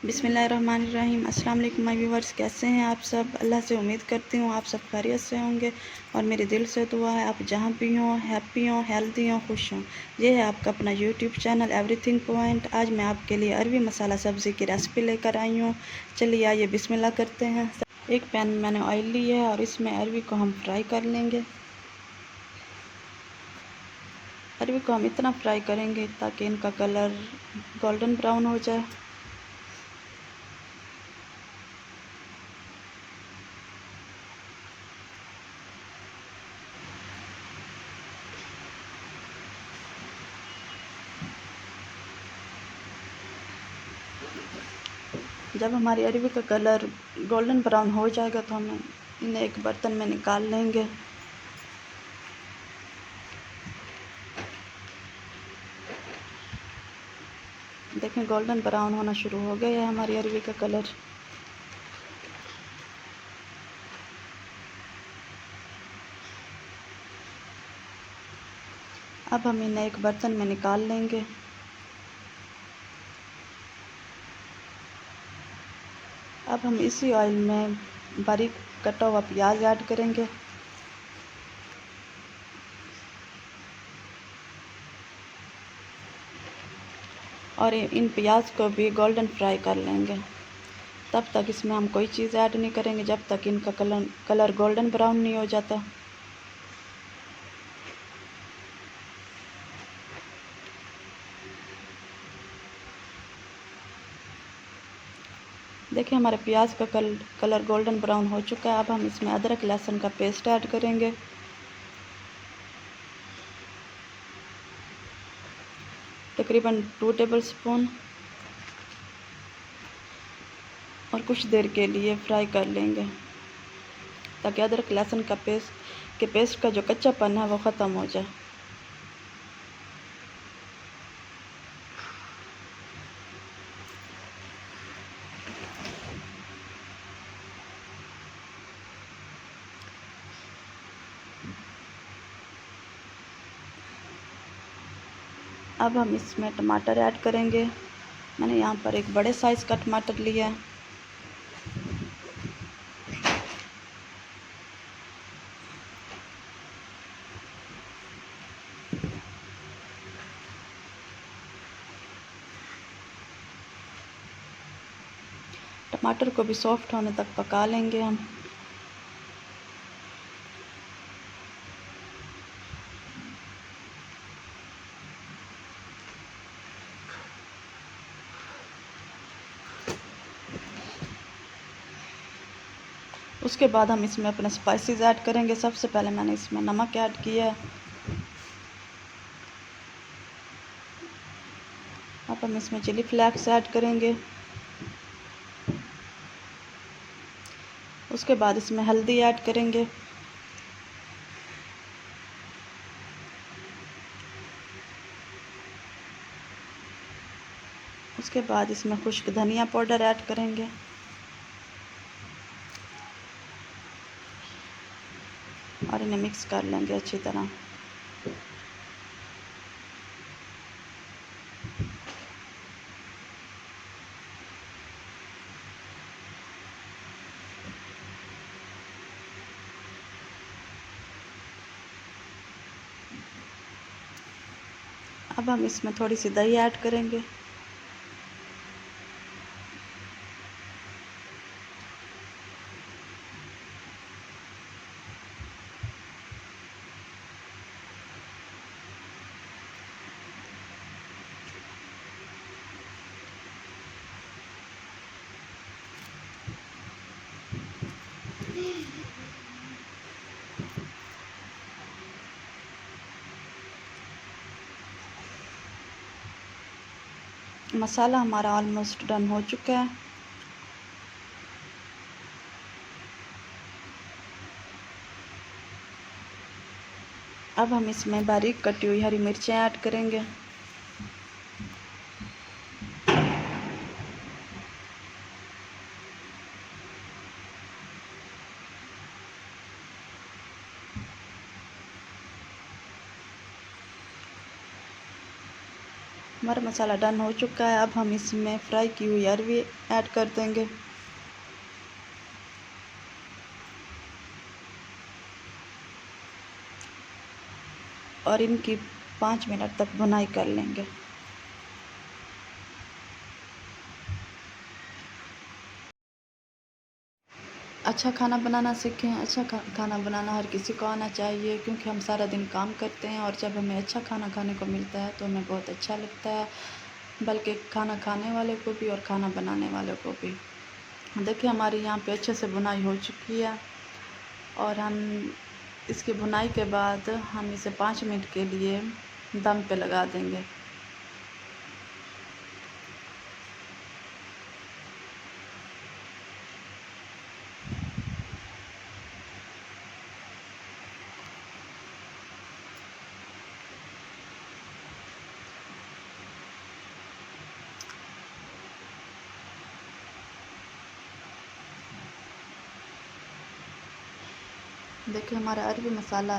बिस्मिल्लाहिर्रहमानिर्रहीम। अस्सलाम वालेकुम माय व्यूवर्स, कैसे हैं आप सब। अल्लाह से उम्मीद करती हूँ आप सब खैरियत से होंगे और मेरे दिल से दुआ है आप जहाँ भी हों, हैप्पी हों, हेल्दी हों, खुश हों। ये है आपका अपना यूट्यूब चैनल एवरीथिंग पॉइंट। आज मैं आपके लिए अरबी मसाला सब्ज़ी की रेसिपी लेकर आई हूँ। चलिए आइए बिस्मिल्लाह करते हैं। एक पैन में मैंने ऑयल ली है और इसमें अरबी को हम फ्राई कर लेंगे। अरबी को हम इतना फ्राई करेंगे ताकि इनका कलर गोल्डन ब्राउन हो जाए। जब हमारी अरबी का कलर गोल्डन ब्राउन हो जाएगा तो हम इन्हें एक बर्तन में निकाल लेंगे। देखें गोल्डन ब्राउन होना शुरू हो गया है हमारी अरबी का कलर। अब हम इन्हें एक बर्तन में निकाल लेंगे। अब हम इसी ऑयल में बारीक कटा हुआ प्याज ऐड करेंगे और इन प्याज को भी गोल्डन फ्राई कर लेंगे। तब तक इसमें हम कोई चीज़ ऐड नहीं करेंगे जब तक इनका कलर गोल्डन ब्राउन नहीं हो जाता। देखिए हमारे प्याज का कलर गोल्डन ब्राउन हो चुका है। अब हम इसमें अदरक लहसुन का पेस्ट ऐड करेंगे। तकरीबन 2 टेबल स्पून और कुछ देर के लिए फ्राई कर लेंगे ताकि अदरक लहसुन का पेस्ट का जो कच्चापन है वो ख़त्म हो जाए। अब हम इसमें टमाटर ऐड करेंगे। मैंने यहाँ पर एक बड़े साइज़ का टमाटर लिया है। टमाटर को भी सॉफ्ट होने तक पका लेंगे हम। उसके बाद हम इसमें अपने स्पाइसेस ऐड करेंगे। सबसे पहले मैंने इसमें नमक ऐड किया है। अब हम इसमें चिली फ्लेक्स ऐड करेंगे। उसके बाद इसमें हल्दी ऐड करेंगे। उसके बाद इसमें खुश्क धनिया पाउडर ऐड करेंगे और इन्हें मिक्स कर लेंगे अच्छी तरह। अब हम इसमें थोड़ी सी दही ऐड करेंगे। मसाला हमारा ऑलमोस्ट डन हो चुका है। अब हम इसमें बारीक कटी हुई हरी मिर्चें ऐड करेंगे। हमारा मसाला डन हो चुका है। अब हम इसमें फ्राई की हुई अरवी ऐड कर देंगे। और इनकी 5 मिनट तक भुनाई कर लेंगे। अच्छा खाना बनाना सीखें। अच्छा खाना बनाना हर किसी को आना चाहिए, क्योंकि हम सारा दिन काम करते हैं और जब हमें अच्छा खाना खाने को मिलता है तो हमें बहुत अच्छा लगता है, बल्कि खाना खाने वाले को भी और खाना बनाने वाले को भी। देखिए हमारी यहाँ पे अच्छे से बुनाई हो चुकी है और हम इसकी बुनाई के बाद हम इसे 5 मिनट के लिए दम पे लगा देंगे। देखिए हमारा अरबी मसाला,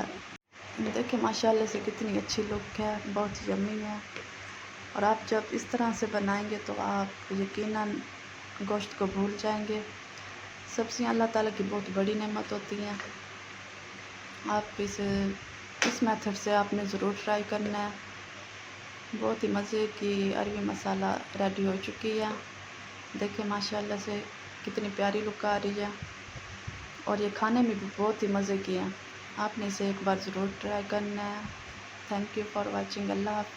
देखिए माशाल्लाह से कितनी अच्छी लुक है, बहुत यम्मी है। और आप जब इस तरह से बनाएंगे तो आप यकीनन गोश्त को भूल जाएंगे। सब्ज़ियाँ अल्लाह ताला की बहुत बड़ी नेमत होती हैं। आप इस मेथड से आपने ज़रूर ट्राई करना है। बहुत ही मज़े की अरबी मसाला रेडी हो चुकी है। देखिए माशाल्लाह से कितनी प्यारी लुक आ रही है और ये खाने में भी बहुत ही मज़े की है। आपने इसे एक बार ज़रूर ट्राई करना है। Thank you for watching. अल्लाह हाफ़िज़।